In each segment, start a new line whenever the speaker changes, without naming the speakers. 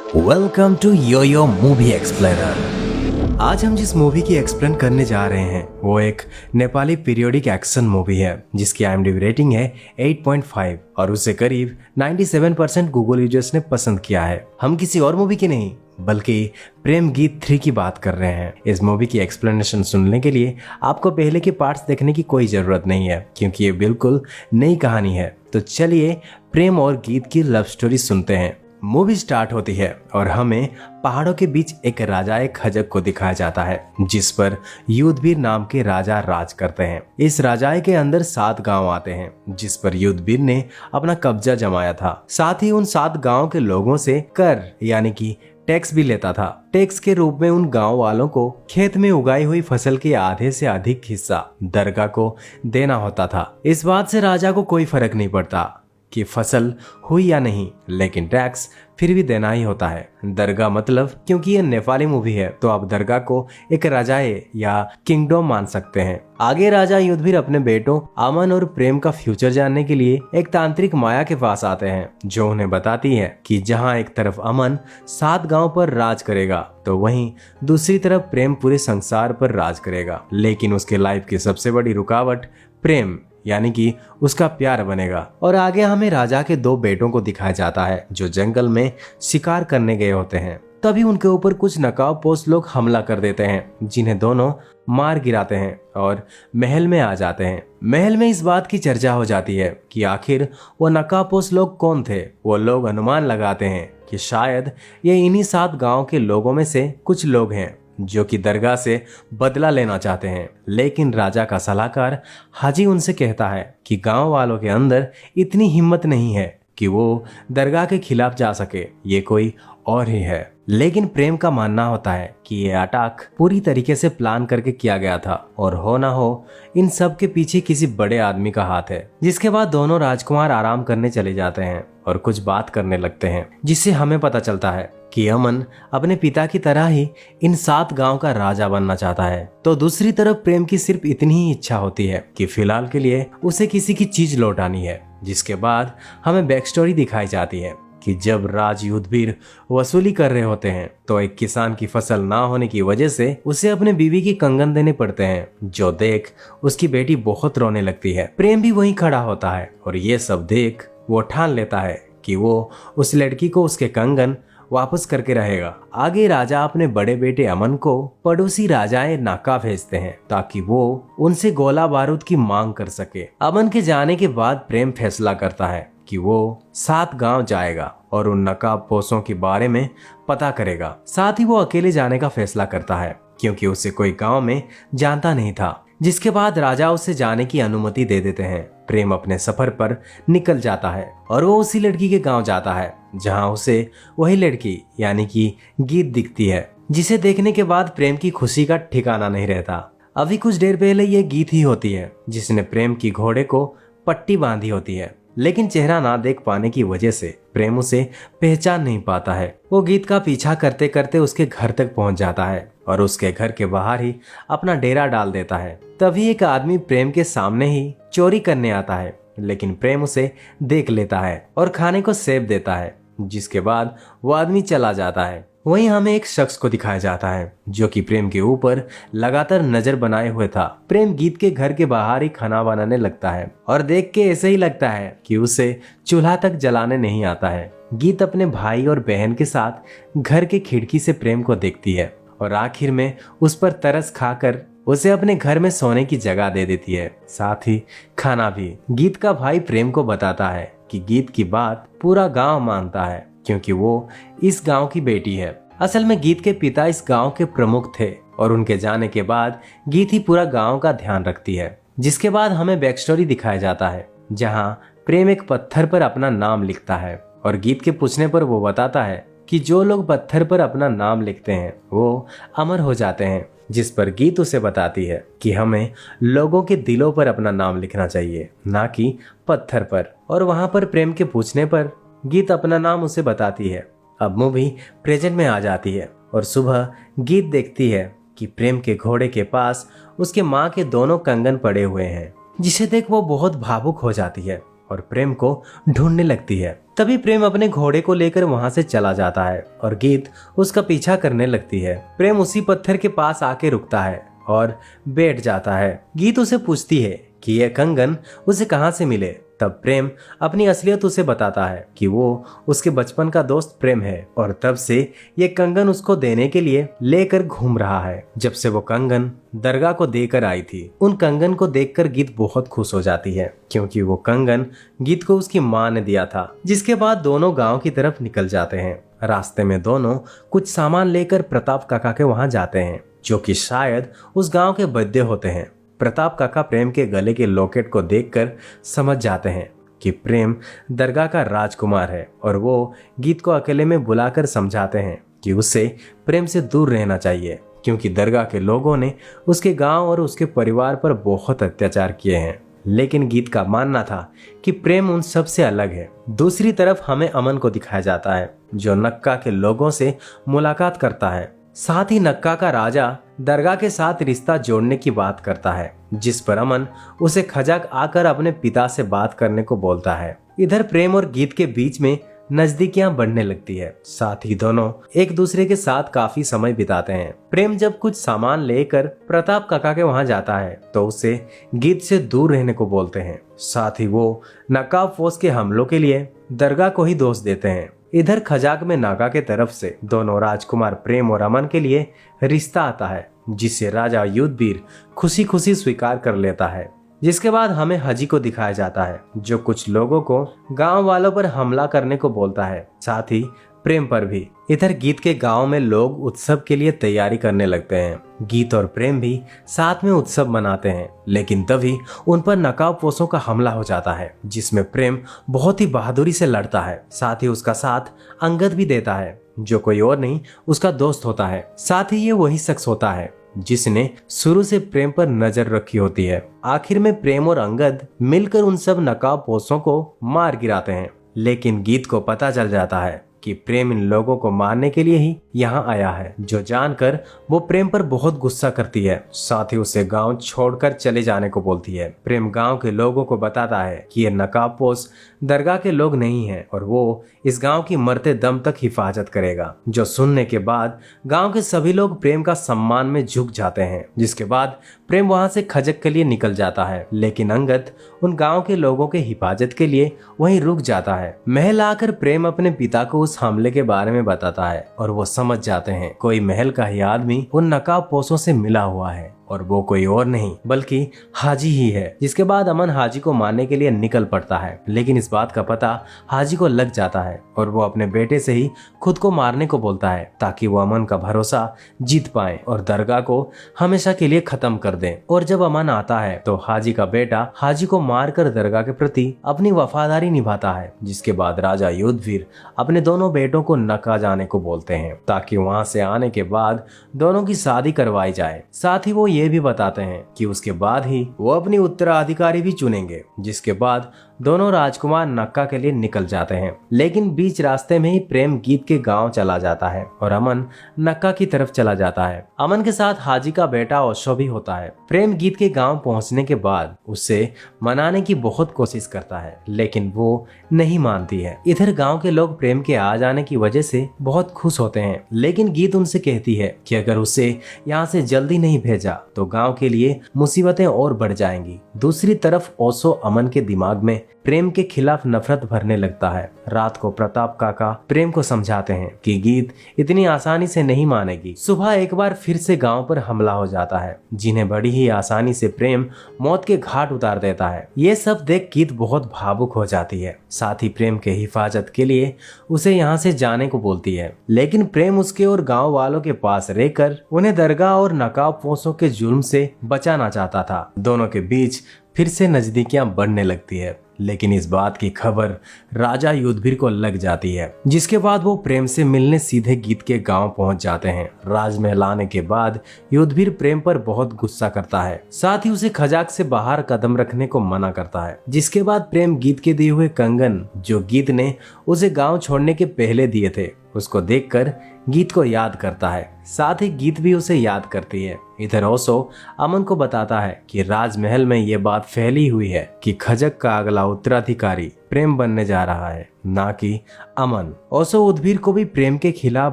Welcome to yo movie explainer. आज हम जिस मूवी की एक्सप्लेन करने जा रहे हैं वो एक नेपाली पीरियोडिक एक्शन मूवी है जिसकी IMDb रेटिंग है 8.5 और उसे करीब 97% गूगल यूजर्स ने पसंद किया है। हम किसी और मूवी की नहीं बल्कि प्रेम गीत 3 की बात कर रहे हैं। इस मूवी की एक्सप्लेनेशन सुनने के लिए आपको पहले के पार्ट्स देखने की कोई जरूरत नहीं है क्योंकि ये बिल्कुल नई कहानी है। तो चलिए प्रेम और गीत की लव स्टोरी सुनते हैं। मूवी स्टार्ट होती है और हमें पहाड़ों के बीच एक राजाए खजक को दिखाया जाता है जिस पर युद्धवीर नाम के राजा राज करते हैं। इस राजाए के अंदर 7 गांव आते हैं जिस पर युद्धवीर ने अपना कब्जा जमाया था। साथ ही उन 7 गांव के लोगों से कर यानी कि टैक्स भी लेता था। टैक्स के रूप में उन गांव वालों को खेत में उगाई हुई फसल के आधे से अधिक हिस्सा दरगाह को देना होता था। इस बात से राजा को कोई फर्क नहीं पड़ता कि फसल हुई या नहीं, लेकिन टैक्स फिर भी देना ही होता है। दरगाह मतलब क्योंकि ये नेपाली मूवी है तो आप दरगाह को एक राजाए या किंगडम मान सकते हैं। आगे राजा युद्धवीर अपने बेटों अमन और प्रेम का फ्यूचर जानने के लिए एक तांत्रिक माया के पास आते हैं जो उन्हें बताती है कि जहां एक तरफ अमन 7 गांव पर राज करेगा तो वहीं दूसरी तरफ प्रेम पूरे संसार पर राज करेगा। लेकिन उसके लाइफ की सबसे बड़ी रुकावट प्रेम यानी कि उसका प्यार बनेगा। और आगे हमें राजा के 2 बेटों को दिखाया जाता है जो जंगल में शिकार करने गए होते हैं। तभी उनके ऊपर कुछ नकाबपोश लोग हमला कर देते हैं जिन्हें दोनों मार गिराते हैं और महल में आ जाते हैं। महल में इस बात की चर्चा हो जाती है कि आखिर वो नकाबपोश लोग कौन थे। वो लोग अनुमान लगाते हैं कि शायद ये इन्हीं 7 गांव के लोगों में से कुछ लोग हैं जो कि दरगाह से बदला लेना चाहते हैं। लेकिन राजा का सलाहकार हाजी उनसे कहता है कि गांव वालों के अंदर इतनी हिम्मत नहीं है कि वो दरगाह के खिलाफ जा सके, ये कोई और ही है। लेकिन प्रेम का मानना होता है कि ये अटैक पूरी तरीके से प्लान करके किया गया था और हो ना हो इन सब के पीछे किसी बड़े आदमी का हाथ है। जिसके बाद दोनों राजकुमार आराम करने चले जाते हैं और कुछ बात करने लगते हैं जिससे हमें पता चलता है कि अमन अपने पिता की तरह ही इन 7 गांव का राजा बनना चाहता है। तो दूसरी तरफ प्रेम की सिर्फ इतनी ही इच्छा होती है कि फिलहाल के लिए उसे किसी की चीज लौटानी है। जिसके बाद हमें बैक स्टोरी दिखाई जाती है कि जब राज युद्धवीर वसूली कर रहे होते हैं तो एक किसान की फसल ना होने की वजह से उसे अपने बीवी की कंगन देने पड़ते हैं, जो देख उसकी बेटी बहुत रोने लगती है। प्रेम भी वहीं खड़ा होता है और ये सब देख वो ठान लेता है कि वो उस लड़की को उसके कंगन वापस करके रहेगा। आगे राजा अपने बड़े बेटे अमन को पड़ोसी राजाए नाका भेजते हैं ताकि वो उनसे गोला बारूद की मांग कर सके। अमन के जाने के बाद प्रेम फैसला करता है कि वो 7 गांव जाएगा और उन नकाबपोशों के बारे में पता करेगा। साथ ही वो अकेले जाने का फैसला करता है क्योंकि उसे कोई गांव में जानता नहीं था। जिसके बाद राजा उसे जाने की अनुमति दे देते हैं। प्रेम अपने सफर पर निकल जाता है और वो उसी लड़की के गांव जाता है जहां उसे वही लड़की यानी कि गीत दिखती है, जिसे देखने के बाद प्रेम की खुशी का ठिकाना नहीं रहता। अभी कुछ देर पहले ये गीत ही होती है जिसने प्रेम की घोड़े को पट्टी बांधी होती है, लेकिन चेहरा ना देख पाने की वजह से प्रेम उसे पहचान नहीं पाता है। वो गीत का पीछा करते करते उसके घर तक पहुंच जाता है और उसके घर के बाहर ही अपना डेरा डाल देता है। तभी एक आदमी प्रेम के सामने ही चोरी करने आता है, लेकिन प्रेम उसे देख लेता है और खाने को सेब देता है। जिसके बाद वो आदमी चला जाता है। वहीं हमें एक शख्स को दिखाया जाता है जो कि प्रेम के ऊपर लगातार नजर बनाए हुए था। प्रेम गीत के घर के बाहर ही खाना बनाने लगता है और देख के ऐसे ही लगता है कि उसे चूल्हा तक जलाने नहीं आता है। गीत अपने भाई और बहन के साथ घर के खिड़की से प्रेम को देखती है और आखिर में उस पर तरस खाकर उसे अपने घर में सोने की जगह दे देती है, साथ ही खाना भी। गीत का भाई प्रेम को बताता है कि गीत की बात पूरा गांव मानता है क्योंकि वो इस गांव की बेटी है। असल में गीत के पिता इस गांव के प्रमुख थे और उनके जाने के बाद गीत ही पूरा गांव का ध्यान रखती है। जिसके बाद हमें बैक स्टोरी दिखाया जाता है जहां प्रेम एक पत्थर पर अपना नाम लिखता है और गीत के पूछने पर वो बताता है कि जो लोग पत्थर पर अपना नाम लिखते हैं वो अमर हो जाते हैं। जिस पर गीत उसे बताती है कि हमें लोगों के दिलों पर अपना नाम लिखना चाहिए, ना कि पत्थर पर। और वहां पर प्रेम के पूछने पर गीत अपना नाम उसे बताती है। अब मूवी प्रेजेंट में आ जाती है और सुबह गीत देखती है कि प्रेम के घोड़े के पास उसके माँ के दोनों कंगन पड़े हुए हैं, जिसे देख वो बहुत भावुक हो जाती है। और प्रेम को ढूंढने लगती है। तभी प्रेम अपने घोड़े को लेकर वहां से चला जाता है और गीत उसका पीछा करने लगती है। प्रेम उसी पत्थर के पास आके रुकता है और बैठ जाता है। गीत उसे पूछती है कि यह कंगन उसे कहां से मिले। तब प्रेम अपनी असलियत उसे बताता है कि वो उसके बचपन का दोस्त प्रेम है और तब से ये कंगन उसको देने के लिए लेकर घूम रहा है। जब से वो कंगन दरगाह को देकर आई थी, उन कंगन को देखकर गीत बहुत खुश हो जाती है क्योंकि वो कंगन गीत को उसकी माँ ने दिया था। जिसके बाद दोनों गांव की तरफ निकल जाते हैं। रास्ते में दोनों कुछ सामान लेकर प्रताप काका के वहां जाते हैं, जो कि शायद उस गांव के वैद्य होते हैं। प्रताप काका प्रेम के गले के लॉकेट को देखकर समझ जाते हैं कि प्रेम दरगाह का राजकुमार है और वो गीत को अकेले में बुलाकर समझाते हैं कि उसे प्रेम से दूर रहना चाहिए क्योंकि दरगाह के लोगों ने उसके गांव और उसके परिवार पर बहुत अत्याचार किए हैं। लेकिन गीत का मानना था कि प्रेम उन सब से अलग है। दूसरी तरफ हमें अमन को दिखाया जाता है, जो नक्का के लोगों से मुलाकात करता है। साथ ही नक्का का राजा दरगाह के साथ रिश्ता जोड़ने की बात करता है, जिस पर अमन उसे खजाक आकर अपने पिता से बात करने को बोलता है। इधर प्रेम और गीत के बीच में नजदीकियां बढ़ने लगती है। साथ ही दोनों एक दूसरे के साथ काफी समय बिताते हैं। प्रेम जब कुछ सामान लेकर प्रताप काका के वहां जाता है तो उसे गीत से दूर रहने को बोलते हैं। साथ ही वो नकाब फौज के हमलों के लिए दरगाह को ही दोष देते हैं। इधर खजाक में नागा के तरफ से दोनों राजकुमार प्रेम और अमन के लिए रिश्ता आता है, जिसे राजा युद्धवीर खुशी खुशी स्वीकार कर लेता है। जिसके बाद हमें हाजी को दिखाया जाता है, जो कुछ लोगों को गांव वालों पर हमला करने को बोलता है, साथ ही प्रेम पर भी। इधर गीत के गांव में लोग उत्सव के लिए तैयारी करने लगते हैं। गीत और प्रेम भी साथ में उत्सव मनाते हैं, लेकिन तभी उन पर नकाबपोशों का हमला हो जाता है, जिसमें प्रेम बहुत ही बहादुरी से लड़ता है। साथ ही उसका साथ अंगद भी देता है, जो कोई और नहीं उसका दोस्त होता है। साथ ही ये वही शख्स होता है जिसने शुरू से प्रेम पर नजर रखी होती है। आखिर में प्रेम और अंगद मिलकर उन सब नकाबपोशों को मार गिराते हैं, लेकिन गीत को पता चल जाता है कि प्रेम इन लोगों को मारने के लिए ही यहाँ आया है, जो जानकर वो प्रेम पर बहुत गुस्सा करती है। साथ ही उसे गांव छोड़कर चले जाने को बोलती है। प्रेम गांव के लोगों को बताता है कि ये नकाबपोश दरगाह के लोग नहीं हैं और वो इस गांव की मरते दम तक हिफाजत करेगा। जो सुनने के बाद गांव के सभी लोग प्रेम का सम्मान में झुक जाते हैं। जिसके बाद प्रेम वहां से खजक के लिए निकल जाता है, लेकिन अंगद उन गांव के लोगों के हिफाजत के लिए वहीं रुक जाता है। महल आकर प्रेम अपने पिता को उस हमले के बारे में बताता है और वो समझ जाते हैं कोई महल का ही आदमी उन नकाबपोशों से मिला हुआ है और वो कोई और नहीं बल्कि हाजी ही है। जिसके बाद अमन हाजी को मारने के लिए निकल पड़ता है, लेकिन इस बात का पता हाजी को लग जाता है और वो अपने बेटे से ही खुद को मारने को बोलता है, ताकि वो अमन का भरोसा जीत पाए और दरगाह को हमेशा के लिए खत्म कर दे। और जब अमन आता है तो हाजी का बेटा हाजी को मारकर दरगाह के प्रति अपनी वफादारी निभाता है। जिसके बाद राजा युद्धवीर अपने दोनों बेटों को नक्का जाने को बोलते हैं, ताकि वहां से आने के बाद दोनों की शादी करवाई जाए। साथ ही वो ये भी बताते हैं कि उसके बाद ही वो अपनी उत्तराधिकारी भी चुनेंगे। जिसके बाद दोनों राजकुमार नक्का के लिए निकल जाते हैं, लेकिन बीच रास्ते में ही प्रेम गीत के गांव चला जाता है और अमन नक्का की तरफ चला जाता है। अमन के साथ हाजी का बेटा ओशो भी होता है। प्रेम गीत के गांव पहुंचने के बाद उससे मनाने की बहुत कोशिश करता है, लेकिन वो नहीं मानती है। इधर गांव के लोग प्रेम के आ जाने की वजह से बहुत खुश होते हैं, लेकिन गीत उनसे कहती है कि अगर उसे यहाँ से जल्दी नहीं भेजा तो गांव के लिए मुसीबतें और बढ़ जाएंगी। दूसरी तरफ ओशो अमन के दिमाग में प्रेम के खिलाफ नफरत भरने लगता है। रात को प्रताप काका प्रेम को समझाते हैं कि गीत इतनी आसानी से नहीं मानेगी। सुबह एक बार फिर से गांव पर हमला हो जाता है, जिन्हें बड़ी ही आसानी से प्रेम मौत के घाट उतार देता है। ये सब देख गीत बहुत भावुक हो जाती है। साथ ही प्रेम के हिफाजत के लिए उसे यहाँ से जाने को बोलती है, लेकिन प्रेम उसके और गाँव वालों के पास रहकर उन्हें दरगाह और नकाबपोशों के जुल्म से बचाना चाहता था। दोनों के बीच फिर से नजदीकियां बढ़ने लगती है, लेकिन इस बात की खबर राजा युद्धवीर को लग जाती है। जिसके बाद वो प्रेम से मिलने सीधे गीत के गांव पहुंच जाते हैं। राजमहल आने के बाद युद्धवीर प्रेम पर बहुत गुस्सा करता है, साथ ही उसे खजाक से बाहर कदम रखने को मना करता है। जिसके बाद प्रेम गीत के दिए हुए कंगन कंगन जो गीत ने उसे गांव छोड़ने के पहले दिए थे उसको देखकर गीत को याद करता है। साथ ही गीत भी उसे याद करती है। इधर ओशो अमन को बताता है कि राजमहल में ये बात फैली हुई है कि खजक का अगला उत्तराधिकारी प्रेम बनने जा रहा है, ना कि अमन। ओशो उद्भिर को भी प्रेम के खिलाफ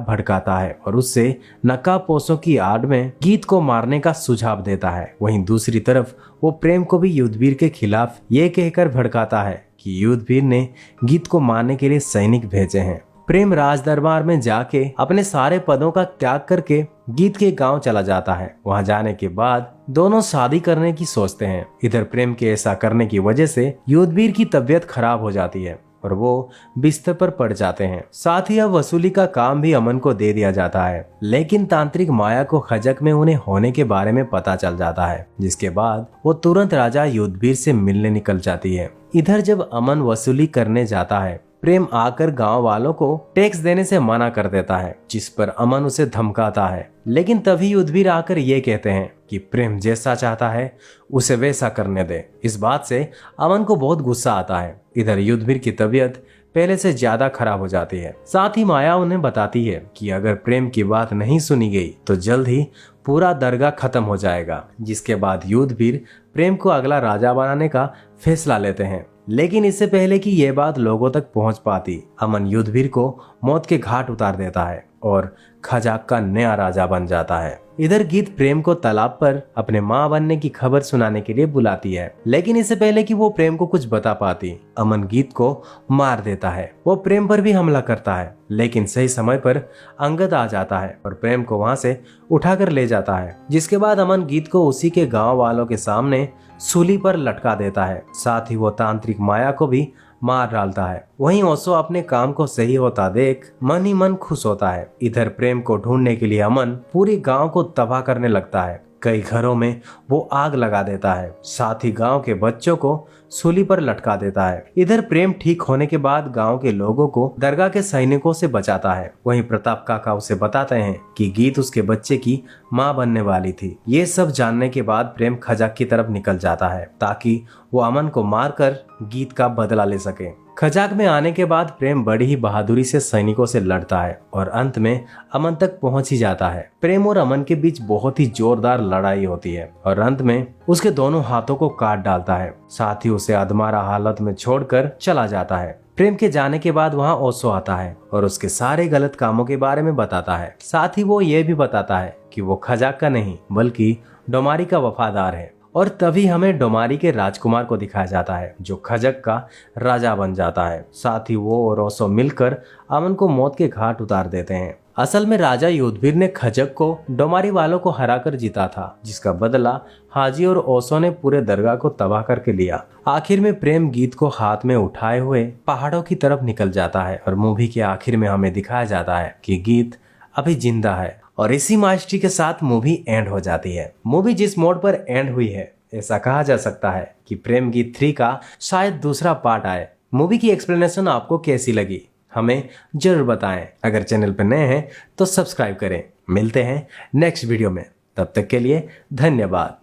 भड़काता है और उससे नकाबपोशों की आड़ में गीत को मारने का सुझाव देता है। वहीं दूसरी तरफ वो प्रेम को भी युद्धवीर के खिलाफ ये कहकर भड़काता है कि युद्धवीर ने गीत को मारने के लिए सैनिक भेजे हैं। प्रेम राज दरबार में जाके अपने सारे पदों का त्याग करके गीत के गांव चला जाता है। वहां जाने के बाद दोनों शादी करने की सोचते हैं। इधर प्रेम के ऐसा करने की वजह से युद्धवीर की तबीयत खराब हो जाती है और वो बिस्तर पर पड़ जाते हैं। साथ ही अब वसूली का काम भी अमन को दे दिया जाता है, लेकिन तांत्रिक माया को खजक में उन्हें होने के बारे में पता चल जाता है, जिसके बाद वो तुरंत राजा युद्धवीर से मिलने निकल जाती है। इधर जब अमन वसूली करने जाता है, प्रेम आकर गांव वालों को टैक्स देने से मना कर देता है, जिस पर अमन उसे धमकाता है। लेकिन तभी युद्धवीर आकर ये कहते हैं कि प्रेम जैसा चाहता है उसे वैसा करने दे। इस बात से अमन को बहुत गुस्सा आता है। इधर युद्धवीर की तबीयत पहले से ज्यादा खराब हो जाती है। साथ ही माया उन्हें बताती है कि अगर प्रेम की बात नहीं सुनी गई तो जल्द ही पूरा दरगाह खत्म हो जाएगा। जिसके बाद युद्धवीर प्रेम को अगला राजा बनाने का फैसला लेते हैं। लेकिन इससे पहले कि यह बात लोगों तक पहुंच पाती, अमन युद्धवीर को मौत के घाट उतार देता है और खजाक का नया राजा बन जाता है। इधर गीत प्रेम को तालाब पर अपने मां बनने की खबर सुनाने के लिए बुलाती है, लेकिन इससे पहले कि वो प्रेम को कुछ बता पाती, अमन गीत को मार देता है। वो प्रेम पर भी हमला करता है, लेकिन सही समय पर अंगद आ जाता है और प्रेम को वहां से उठाकर ले जाता है। जिसके बाद अमन गीत को उसी के गांव वालों के सामने सूली पर लटका देता है। साथ ही वो तांत्रिक माया को भी मार डालता है। वहीं ओशो अपने काम को सही होता देख मन ही मन खुश होता है। इधर प्रेम को ढूंढने के लिए अमन पूरी गांव को तबाह करने लगता है। कई घरों में वो आग लगा देता है, साथ ही गांव के बच्चों को सूली पर लटका देता है। इधर प्रेम ठीक होने के बाद गांव के लोगों को दरगाह के सैनिकों से बचाता है। वहीं प्रताप काका उसे बताते हैं कि गीत उसके बच्चे की मां बनने वाली थी। ये सब जानने के बाद प्रेम खजाक की तरफ निकल जाता है ताकि वो अमन को मारकर गीत का बदला ले सके। खजाक में आने के बाद प्रेम बड़ी ही बहादुरी से सैनिकों से लड़ता है और अंत में अमन तक पहुंच ही जाता है। प्रेम और अमन के बीच बहुत ही जोरदार लड़ाई होती है और अंत में उसके दोनों हाथों को काट डालता है। साथ ही उसे अधमरा हालत में छोड़कर चला जाता है। प्रेम के जाने के बाद वहाँ ओशो आता है और उसके सारे गलत कामों के बारे में बताता है। साथ ही वो ये भी बताता है कि वो खजाक का नहीं बल्कि डोमारी का वफादार है। और तभी हमें डोमारी के राजकुमार को दिखाया जाता है जो खजक का राजा बन जाता है। साथ ही वो और ओशो मिलकर अमन को मौत के घाट उतार देते हैं। असल में राजा युद्धवीर ने खजक को डोमारी वालों को हराकर जीता था, जिसका बदला हाजी और ओशो ने पूरे दरगाह को तबाह करके लिया। आखिर में प्रेम गीत को हाथ में उठाए हुए पहाड़ों की तरफ निकल जाता है और मूवी के आखिर में हमें दिखाया जाता है कि गीत अभी जिंदा है। और इसी मास्टरी के साथ मूवी एंड हो जाती है। मूवी जिस मोड पर एंड हुई है, ऐसा कहा जा सकता है कि प्रेम गीत 3 का शायद दूसरा पार्ट आए। मूवी की एक्सप्लेनेशन आपको कैसी लगी हमें जरूर बताएं। अगर चैनल पर नए हैं तो सब्सक्राइब करें। मिलते हैं नेक्स्ट वीडियो में, तब तक के लिए धन्यवाद।